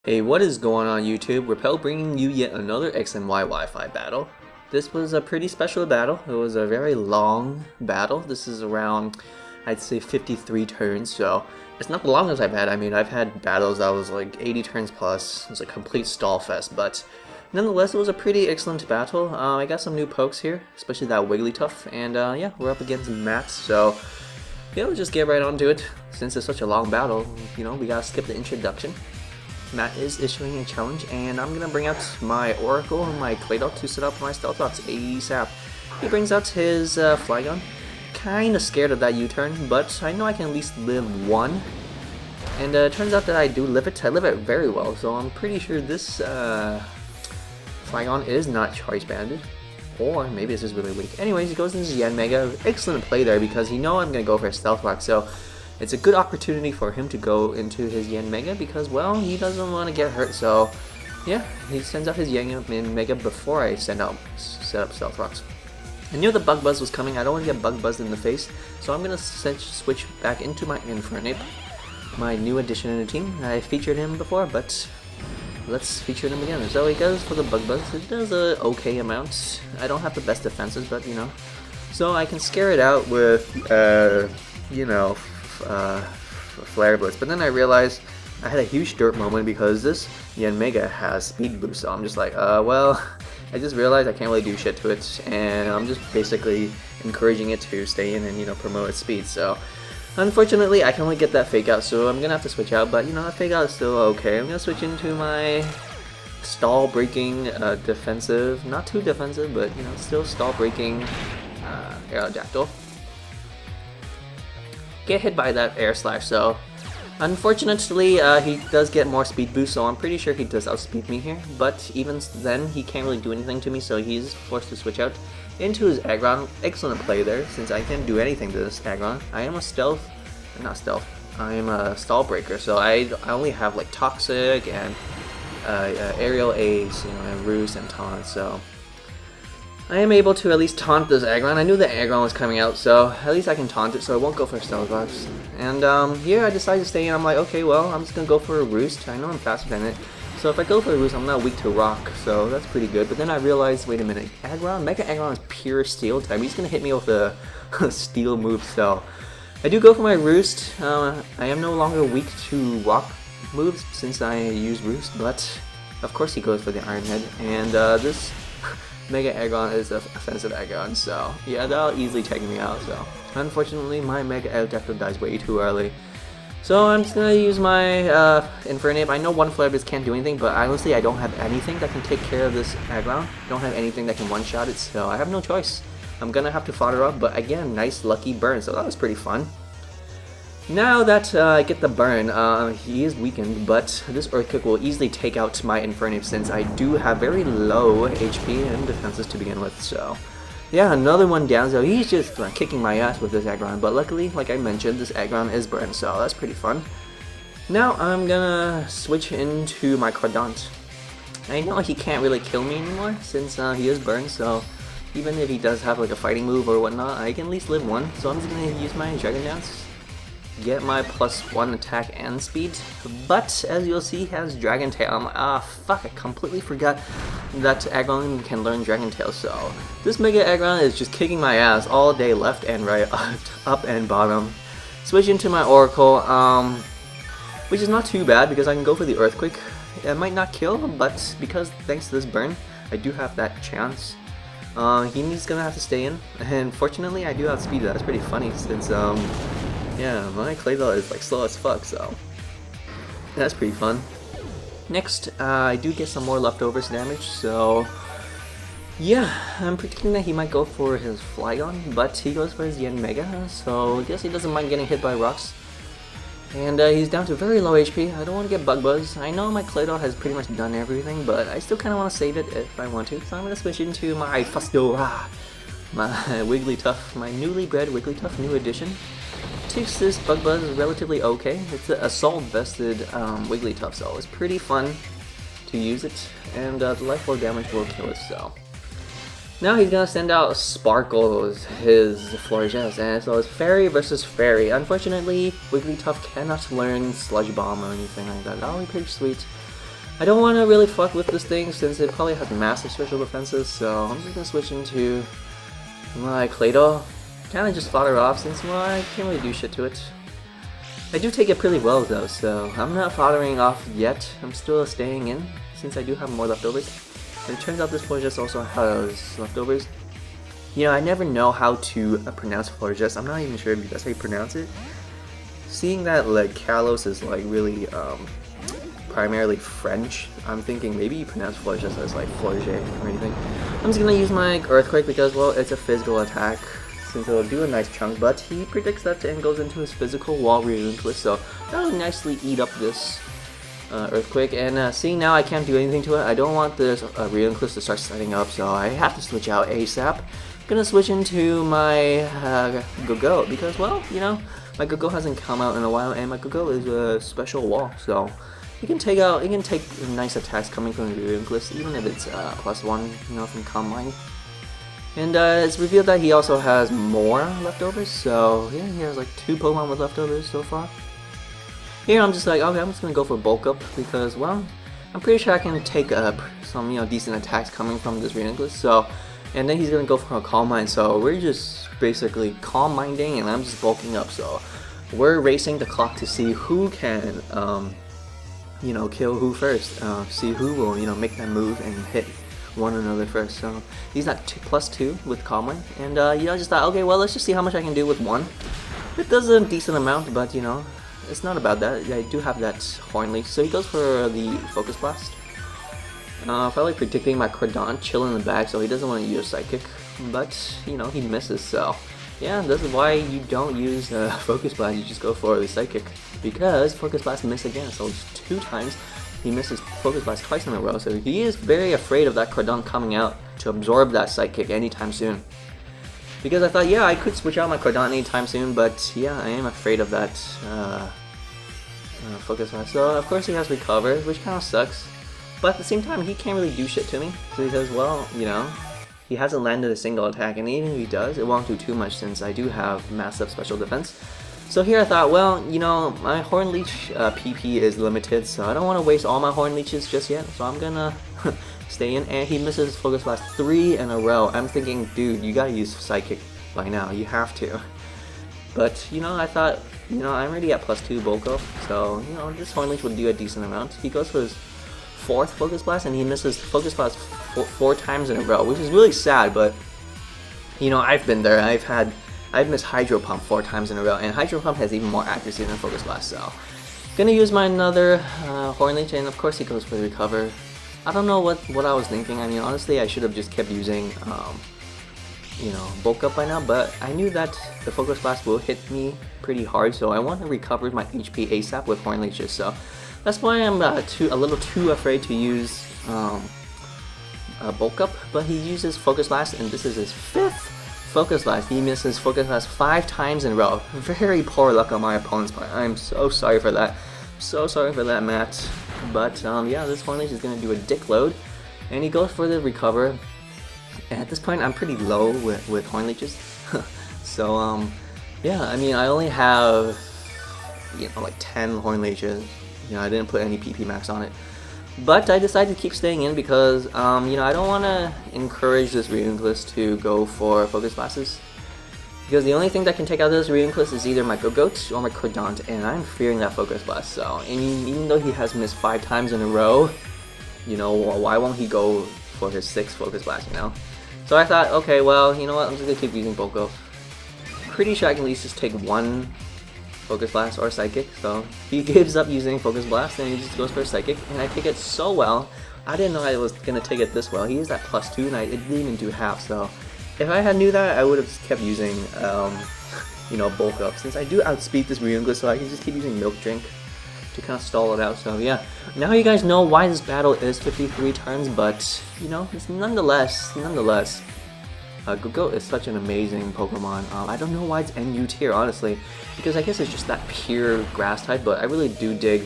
Hey, what is going on YouTube? Repel bringing you yet another X and Y Wi-Fi battle. This was a pretty special battle. It was a very long battle. This is around, I'd say 53 turns, so it's not the longest I've had. I mean, I've had battles that was like 80 turns plus. It was a complete stall fest, but nonetheless, it was a pretty excellent battle. I got some new pokes here, especially that Wigglytuff, and yeah, we're up against Matt, so yeah, let's just get right on to it. Since it's such a long battle, you know, we gotta skip the introduction. Matt is issuing a challenge, and I'm gonna bring out my Oracle and my Claydol to set up my Stealth Rocks ASAP. He brings out his Flygon. Kinda scared of that U-turn, but I know I can at least live one. And it turns out that I do live it. I live it very well, so I'm pretty sure this Flygon is not Choice Banded. Or maybe it's just really weak. Anyways, he goes into Yanmega. Excellent play there because he knows I'm gonna go for a Stealth Rock, so it's a good opportunity for him to go into his Yanmega because, well, he doesn't want to get hurt, so yeah, he sends out his Yanmega before I set up Stealth Rocks. I knew the Bug Buzz was coming. I don't want to get Bug Buzzed in the face, so I'm going to switch back into my Infernape, my new addition in the team. I featured him before, but let's feature him again. So he goes for the Bug Buzz. It does a okay amount. I don't have the best defenses, but you know, so I can scare it out with, you know, Flare Blitz, but then I realized I had a huge dirt moment because this Yanmega has speed boost, so I'm just like, well, I just realized I can't really do shit to it, and I'm just basically encouraging it to stay in and, you know, promote its speed. So unfortunately I can only get that fake out, so I'm gonna have to switch out, but you know, that fake out is still okay. I'm gonna switch into my stall breaking defensive, not too defensive, but you know, still stall breaking Aerodactyl. Get hit by that air slash, so unfortunately he does get more speed boost, so I'm pretty sure he does outspeed me here, but even then he can't really do anything to me, so he's forced to switch out into his Aggron. Excellent play there, since I can't do anything to this Aggron. I am a I am a stall breaker, so I only have like Toxic and Aerial Ace, you know, and Roost and Taunt, so I am able to at least taunt this Aggron. I knew the Aggron was coming out, so at least I can taunt it, so I won't go for Stealth Rocks. And here I decided to stay in. I'm like, okay, well, I'm just gonna go for a Roost. I know I'm faster than it, so if I go for a Roost, I'm not weak to Rock, so that's pretty good. But then I realized, wait a minute, Mega Aggron is pure Steel type. He's gonna hit me with a Steel move, so I do go for my Roost. I am no longer weak to Rock moves since I use Roost, but of course he goes for the Iron Head, and this Mega Aggron is an offensive Aggron, so yeah, that'll easily take me out. So unfortunately, my Mega Aerodactyl dies way too early. So I'm just gonna use my Infernape. I know one Flare Blitz can't do anything, but honestly, I don't have anything that can take care of this Aggron. I don't have anything that can one-shot it, so I have no choice. I'm gonna have to fodder up, but again, nice lucky burn, so that was pretty fun. Now that I get the burn, he is weakened, but this Earthquake will easily take out my Infernape since I do have very low HP and defenses to begin with, so yeah, another one down, so he's just kicking my ass with this Aggron, but luckily, like I mentioned, this Aggron is burned, so that's pretty fun. Now I'm gonna switch into my Crawdaunt. I know he can't really kill me anymore since he is burned, so even if he does have like a fighting move or whatnot, I can at least live one, so I'm just gonna use my Dragon Dance. Get my +1 attack and speed, but as you'll see, he has Dragon Tail. Fuck, I completely forgot that Aggron can learn Dragon Tail, so this Mega Aggron is just kicking my ass all day, left and right, up and bottom. Switch into my Oracle, which is not too bad because I can go for the Earthquake. It might not kill, but because thanks to this burn, I do have that chance. He's gonna have to stay in, and fortunately I do have speed. That's pretty funny since yeah, my Claydol is like slow as fuck, so that's pretty fun. Next, I do get some more leftovers damage, so yeah, I'm predicting that he might go for his Flygon, but he goes for his Yanmega, so I guess he doesn't mind getting hit by rocks. And he's down to very low HP. I don't want to get Bug Buzz. I know my Claydol has pretty much done everything, but I still kind of want to save it if I want to, so I'm going to switch into my Fusdora, my Wigglytuff, my newly bred Wigglytuff, new edition. Takes this Bug Buzz relatively okay. It's an assault vested Wigglytuff, so it's pretty fun to use it, and the life orb damage will kill it. So now he's gonna send out Sparkles, his Florges, and so it's Fairy versus Fairy. Unfortunately, Wigglytuff cannot learn Sludge Bomb or anything like that. That would be pretty sweet. I don't want to really fuck with this thing since it probably has massive special defenses, so I'm just gonna switch into my Claydol. Kinda just fodder off since, well, I can't really do shit to it. I do take it pretty well though, so I'm not foddering off yet. I'm still staying in since I do have more leftovers. And it turns out this Florges also has leftovers. You know, I never know how to pronounce Florges. I'm not even sure if that's how you pronounce it. Seeing that like Kalos is like really primarily French, I'm thinking maybe you pronounce Florges as like Florges or anything. I'm just gonna use my Earthquake because, well, it's a physical attack since it'll do a nice chunk, but he predicts that and goes into his physical wall Reuniclus, so that'll nicely eat up this Earthquake. And seeing now I can't do anything to it, I don't want this Reuniclus to start setting up, so I have to switch out ASAP. I'm gonna switch into my Gogat because, well, you know, my Gogat hasn't come out in a while, and my Gogat is a special wall, so he can take nice attacks coming from the Reuniclus, even if it's +1, you know, from Combine. And it's revealed that he also has more leftovers, so yeah, he has like 2 Pokemon with leftovers so far. Here I'm just like, okay, I'm just gonna go for Bulk Up because, well, I'm pretty sure I can take some, you know, decent attacks coming from this Reuniclus. So, and then he's gonna go for a Calm Mind. So we're just basically Calm Minding, and I'm just bulking up. So we're racing the clock to see who can, you know, kill who first. See who will, you know, make that move and hit one another first. So he's at +2 with Calm Mind, and you know, I just thought, okay, well, let's just see how much I can do with one. It does a decent amount, but you know, it's not about that. I do have that Horn Leech, so he goes for the Focus Blast. Probably predicting my Crawdaunt chill in the back, so he doesn't want to use Psychic, but you know, he misses. So yeah, this is why you don't use Focus Blast. You just go for the Psychic because Focus Blast missed again. So it's 2 times. He misses Focus Blast twice in a row, so he is very afraid of that Crawdaunt coming out to absorb that Psychic anytime soon. Because I thought, yeah, I could switch out my Crawdaunt anytime soon, but yeah, I am afraid of that Focus Blast. So of course he has Recover, which kind of sucks. But at the same time, he can't really do shit to me, because, well, you know, he hasn't landed a single attack, and even if he does, it won't do too much since I do have massive special defense. So here I thought, well, you know, my Horn Leech PP is limited, so I don't want to waste all my Horn Leeches just yet, so I'm gonna stay in. And he misses Focus Blast 3 in a row. I'm thinking, dude, you gotta use Psychic by now, you have to. But, you know, I thought, you know, I'm already at +2 Bulk Up, so, you know, this Horn Leech would do a decent amount. He goes for his 4th Focus Blast, and he misses Focus Blast 4 times in a row, which is really sad, but, you know, I've been there. I've missed Hydro Pump 4 times in a row, and Hydro Pump has even more accuracy than Focus Blast, so gonna use my another Horn Leech, and of course he goes for the Recover. I don't know what I was thinking. I mean, honestly, I should have just kept using, you know, Bulk Up by now, but I knew that the Focus Blast will hit me pretty hard, so I want to recover my HP ASAP with Horn Leeches, so that's why I'm a little too afraid to use Bulk Up, but he uses Focus Blast, and this is his 5th Focus Blast. He misses Focus Blast 5 times in a row. Very poor luck on my opponent's part. I'm so sorry for that. So sorry for that, Matt. But yeah, this Horn Leech is gonna do a dick load, and he goes for the Recover. And at this point, I'm pretty low with Horn Leeches. So yeah, I mean, I only have, you know, like 10 Horn Leeches. You know, I didn't put any PP max on it. But I decided to keep staying in because, you know, I don't want to encourage this Reuniclus to go for Focus Blasts. Because the only thing that can take out this Reuniclus is either my Gogat or my Crawdaunt, and I'm fearing that Focus Blast. So, and even though he has missed 5 times in a row, you know, why won't he go for his 6th Focus Blast, you know? So I thought, okay, well, you know what, I'm just going to keep using Bulk Up. Pretty sure I can at least just take 1 Focus Blast or Psychic, so he gives up using Focus Blast and he just goes for Psychic, and I take it so well. I didn't know I was gonna take it this well. He is at +2 and it didn't even do half, so if I had knew that, I would have just kept using, you know, Bulk Up. Since I do outspeed this Reuniclus, so I can just keep using Milk Drink to kind of stall it out. So yeah, now you guys know why this battle is 53 turns, but you know, it's nonetheless. Gogat is such an amazing Pokemon. I don't know why it's NU tier, honestly, because I guess it's just that pure grass type, but I really do dig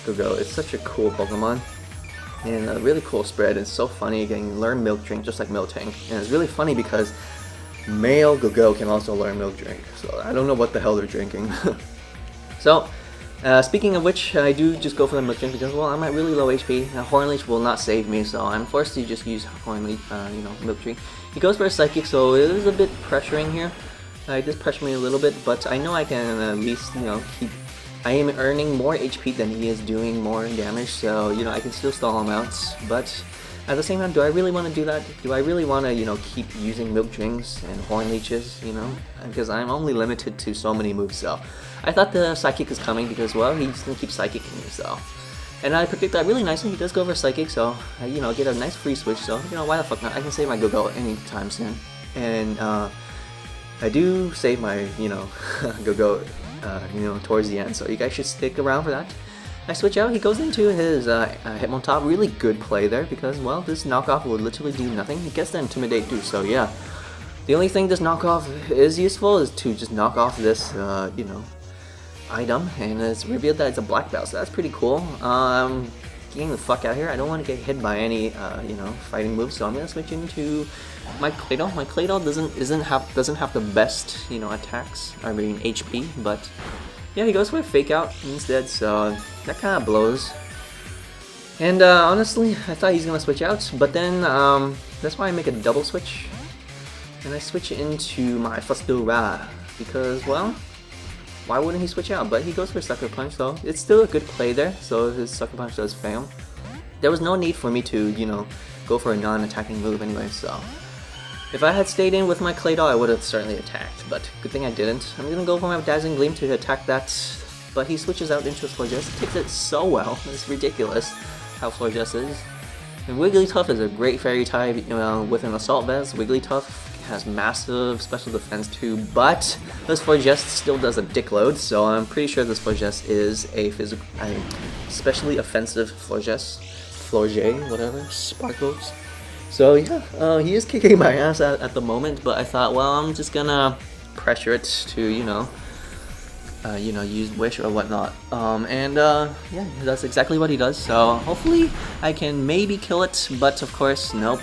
Gogat. It's such a cool Pokemon, and a really cool spread. It's so funny getting learn Milk Drink just like Miltank, and it's really funny because male Gogat can also learn Milk Drink, so I don't know what the hell they're drinking. So Speaking of which, I do just go for the Milk Drink because, well, I'm at really low HP. Now, Horn Leech will not save me, so I'm forced to just use Horn Leech, Milk Drink. He goes for a Psychic, so it is a bit pressuring here. It does pressure me a little bit, but I know I can at least, keep... I am earning more HP than he is doing more damage, so, I can still stall him out, but... At the same time, do I really want to do that? Do I really want to, keep using Milk Drinks and Horn Leeches, Because I'm only limited to so many moves, so... I thought the Psychic is coming because, well, he's going to keep Psychicking me, so... And I predict that really nicely. He does go for Psychic, so I, get a nice free switch, so, why the fuck not? I can save my Gogat anytime soon. And, I do save my, Gogat, towards the end, so you guys should stick around for that. I switch out, he goes into his Hitmontop, really good play there because, well, this knockoff will literally do nothing. He gets to Intimidate too, so yeah. The only thing this knockoff is useful is to just knock off this, item, and it's revealed that it's a black belt, so that's pretty cool. Getting the fuck out of here. I don't want to get hit by any, fighting moves, so I'm gonna switch into my Claydol. My Claydol doesn't have the best, attacks, HP, but yeah, he goes for a Fake Out instead, so that kind of blows. And honestly, I thought he's gonna switch out, but then that's why I make a double switch, and I switch into my Florges because, well, why wouldn't he switch out? But he goes for Sucker Punch, so it's still a good play there, so his Sucker Punch does fail. There was no need for me to, go for a non-attacking move anyway, so... If I had stayed in with my Claydol, I would have certainly attacked, but good thing I didn't. I'm gonna go for my Dazzling Gleam to attack that, but he switches out into Florges. He takes it so well, it's ridiculous how Florges is. And Wigglytuff is a great fairy type, with an Assault Vest. Wigglytuff has massive special defense too, but this Florges still does a dick load, so I'm pretty sure this Florges is a especially offensive Florges, whatever, Sparkles. So yeah, he is kicking my ass at the moment, but I thought, well, I'm just gonna pressure it to, use Wish or whatnot. Yeah, that's exactly what he does, so hopefully I can maybe kill it, but of course, nope.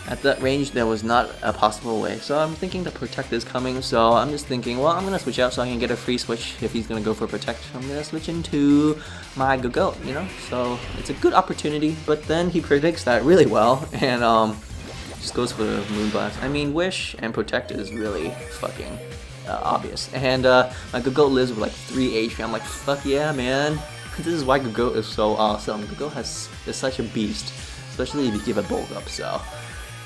At that range, there was not a possible way, so I'm thinking the Protect is coming, so I'm just thinking, well, I'm gonna switch out so I can get a free switch if he's gonna go for Protect. I'm gonna switch into my Gogat, so it's a good opportunity, but then he predicts that really well, and just goes for the Moonblast. I mean, Wish and Protect is really fucking obvious, and my Gogat lives with like 3 HP. I'm like, fuck yeah, man. This is why Gogat is so awesome. Gogat is such a beast, especially if you give it bulk up, so...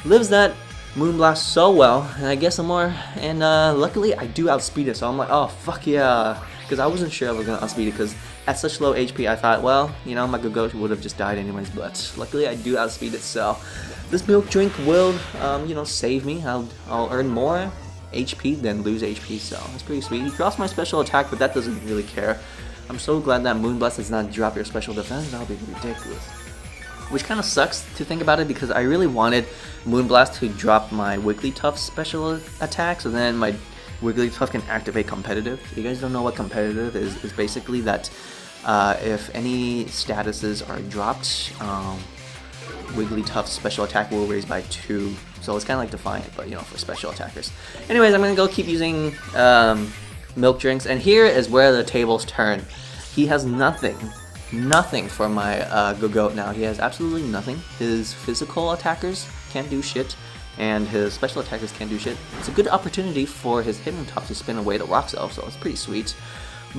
Lives that Moonblast so well, and I guess some more, and luckily I do outspeed it, so I'm like, oh fuck yeah, because I wasn't sure I was going to outspeed it, because at such low HP I thought, well, my Gogat would have just died anyways, but luckily I do outspeed it, so this Milk Drink will, save me. I'll earn more HP than lose HP, so that's pretty sweet. He drops my special attack, but that doesn't really care. I'm so glad that Moonblast does not drop your special defense, that would be ridiculous. Which kind of sucks to think about it because I really wanted Moonblast to drop my Wigglytuff special attack, so then my Wigglytuff can activate competitive. If you guys don't know what competitive is basically that if any statuses are dropped, Wigglytuff's special attack will raise by 2. So it's kind of like Defiant, but for special attackers. Anyways, I'm gonna go keep using Milk Drinks, and here is where the tables turn. He has nothing for my Gogat now. He has absolutely nothing. His physical attackers can't do shit, and his special attackers can't do shit. It's a good opportunity for his Hitmontop to spin away the Rock Cell, so it's pretty sweet.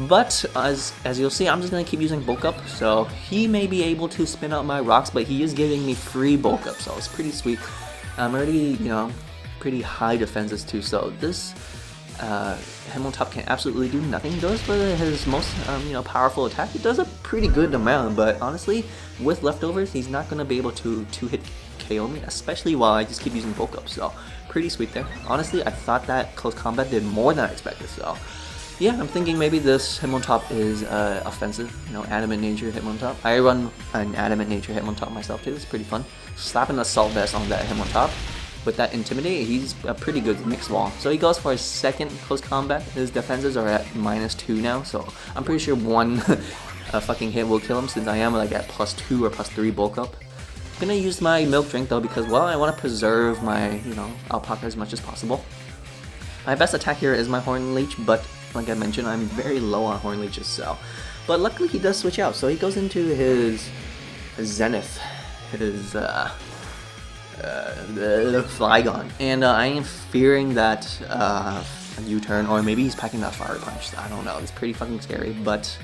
But as you'll see, I'm just going to keep using Bulk Up, so he may be able to spin out my rocks, but he is giving me free Bulk Up, so it's pretty sweet. I'm already, pretty high defenses too, so this Hitmontop can absolutely do nothing. He goes for his most, powerful attack. It does a pretty good amount, but honestly, with leftovers, he's not going to be able to two-hit KO me, especially while I just keep using Bulk Up, so pretty sweet there. Honestly, I thought that Close Combat did more than I expected, so yeah, I'm thinking maybe this Hitmontop is offensive, Adamant Nature Hitmontop. I run an Adamant Nature Hitmontop myself too, it's pretty fun. Slap an Assault Vest on that Hitmontop. With that Intimidate, he's a pretty good mixed wall. So he goes for his second Close Combat. His defenses are at -2 now, so I'm pretty sure one fucking hit will kill him since I am like at +2 or +3 Bulk Up. I'm gonna use my Milk Drink though because, well, I want to preserve my, Alpaca as much as possible. My best attack here is my Horn Leech, but like I mentioned, I'm very low on Horn Leeches, so. But luckily he does switch out, so he goes into his Zenith, his Flygon, and I am fearing that U-turn, or maybe he's packing that Fire Punch. I don't know. It's pretty fucking scary, but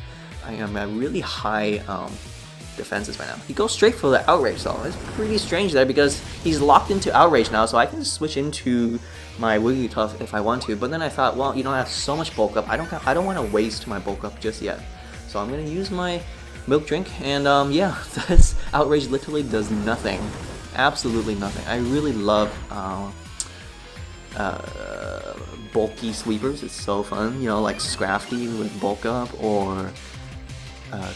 I am at really high defenses right now. He goes straight for the Outrage though. It's pretty strange there because he's locked into Outrage now, so I can just switch into my Wigglytuff if I want to. But then I thought, well, you know, I have so much bulk up. I don't want to waste my bulk up just yet. So I'm gonna use my Milk Drink, and yeah, this Outrage literally does nothing. Absolutely nothing. I really love bulky sweepers. It's so fun. You know, like Scrafty with bulk up, or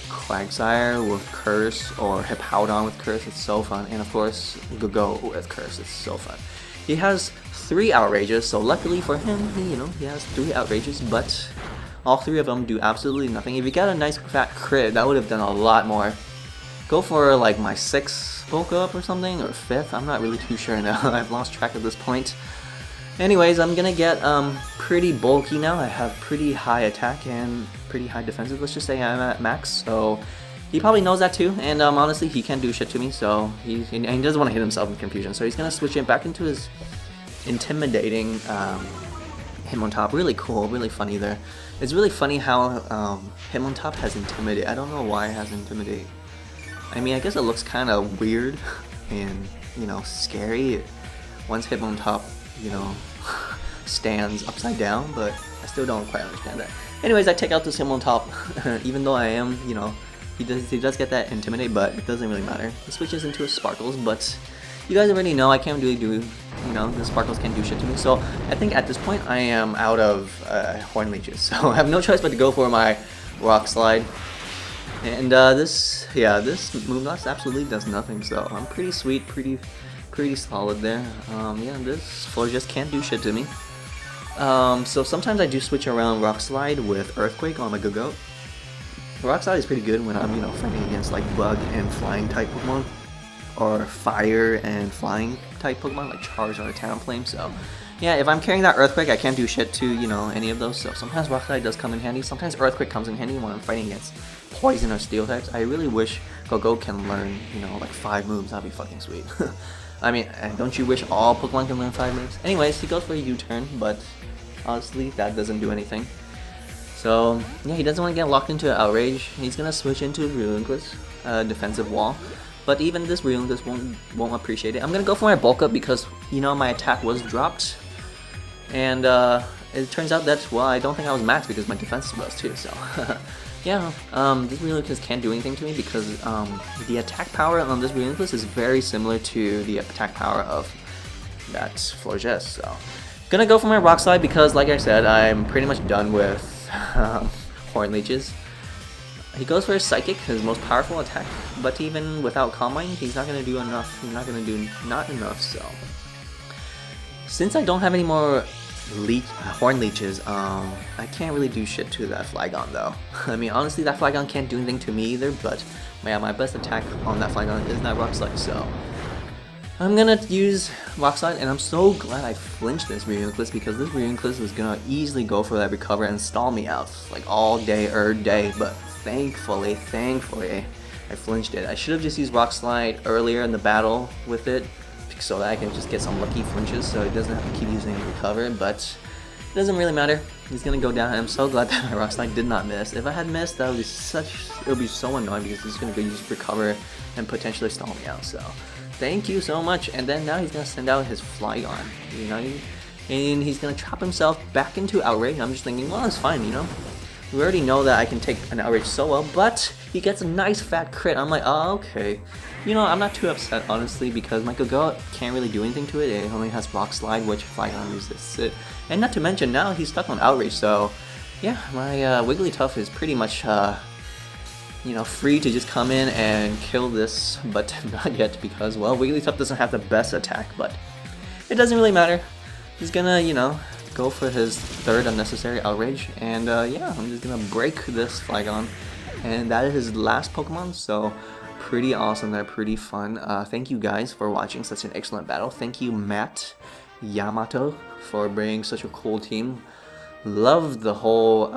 Quagsire with Curse, or Hippowdon with Curse. It's so fun. And of course, Gogat with Curse. It's so fun. He has 3 Outrages, so luckily for him, he has 3 Outrages, but all 3 of them do absolutely nothing. If he got a nice fat crit, that would have done a lot more. Go for like my 6th bulk up or something, or 5th. I'm not really too sure now. I've lost track at this point. Anyways, I'm gonna get pretty bulky now. I have pretty high attack and pretty high defensive. Let's just say I'm at max, so he probably knows that too. And honestly, he can't do shit to me, so he doesn't want to hit himself in confusion. So he's gonna switch it back into his intimidating Hitmontop. Really cool, really funny there. It's really funny how Hitmontop has Intimidate. I don't know why it has Intimidate. I mean, I guess it looks kind of weird and, scary once Hitmontop, stands upside down, but I still don't quite understand that. Anyways, I take out this Hitmontop, even though I am, he does get that Intimidate, but it doesn't really matter. He switches into a Sparkles, but you guys already know I can't really do, the Sparkles can't do shit to me, so I think at this point I am out of Horn Leeches, so I have no choice but to go for my Rock Slide. And this Moonblast absolutely does nothing, so I'm pretty sweet, pretty solid there. Yeah, this Florges can't do shit to me. So sometimes I do switch around Rock Slide with Earthquake on my Gogat. Rock Slide is pretty good when I'm, fighting against like Bug and Flying type Pokemon, or Fire and Flying type Pokemon like Charizard or Talonflame. So yeah, if I'm carrying that Earthquake, I can't do shit to, any of those. So sometimes Rock Slide does come in handy. Sometimes Earthquake comes in handy when I'm fighting against Poison or Steel types. I really wish Gogat can learn, like 5 moves. That'd be fucking sweet. I mean, don't you wish all Pokemon can learn 5 moves? Anyways, he goes for a U-turn, but honestly, that doesn't do anything. So yeah, he doesn't want to get locked into an Outrage. He's gonna switch into Reuniclus, defensive wall. But even this Reuniclus won't appreciate it. I'm gonna go for my bulk up because my attack was dropped, and it turns out that, well, I don't think I was maxed because my defense was too. So yeah, this Reuniclus can't do anything to me because the attack power on this Reuniclus is very similar to the attack power of that Florges. So gonna go for my Rock Slide because, like I said, I'm pretty much done with Horn Leeches. He goes for his Psychic, his most powerful attack, but even without Calm Mind, he's not going to do enough. He's not going to do not enough, so. Since I don't have any more Horn Leeches, I can't really do shit to that Flygon, though. I mean, honestly, that Flygon can't do anything to me either, but yeah, my best attack on that Flygon is that Rock Slide, so I'm gonna use Rock Slide, and I'm so glad I flinched this Reuniclus because this Reuniclus was gonna easily go for that recover and stall me out like all day, but thankfully, I flinched it. I should have just used Rock Slide earlier in the battle with it so that I can just get some lucky flinches so it doesn't have to keep using recover, but it doesn't really matter. He's gonna go down. I'm so glad that my Rock Slide did not miss. If I had missed, that would be it would be so annoying because he's gonna go use recover and potentially stall me out, so thank you so much. And then now he's gonna send out his Flygon, and he's gonna trap himself back into Outrage. I'm just thinking, well, it's fine, we already know that I can take an Outrage so well, but he gets a nice fat crit. I'm like, oh, okay. I'm not too upset, honestly, because my Gogat can't really do anything to it. It only has Rock Slide, which Flygon resists it. And not to mention, now he's stuck on Outrage, so yeah, my Wigglytuff is pretty much, free to just come in and kill this, but not yet because, well, Wigglytuff doesn't have the best attack, but it doesn't really matter. He's gonna, go for his 3rd unnecessary Outrage, and yeah, I'm just gonna break this Flygon, and that is his last Pokemon, so pretty awesome there, pretty fun. Thank you guys for watching such an excellent battle. Thank you, Matt Yamato, for bringing such a cool team. love the whole,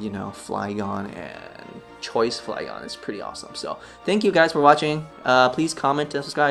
you know, Flygon and choice Flygon. It's pretty awesome. So thank you guys for watching. Please comment and subscribe.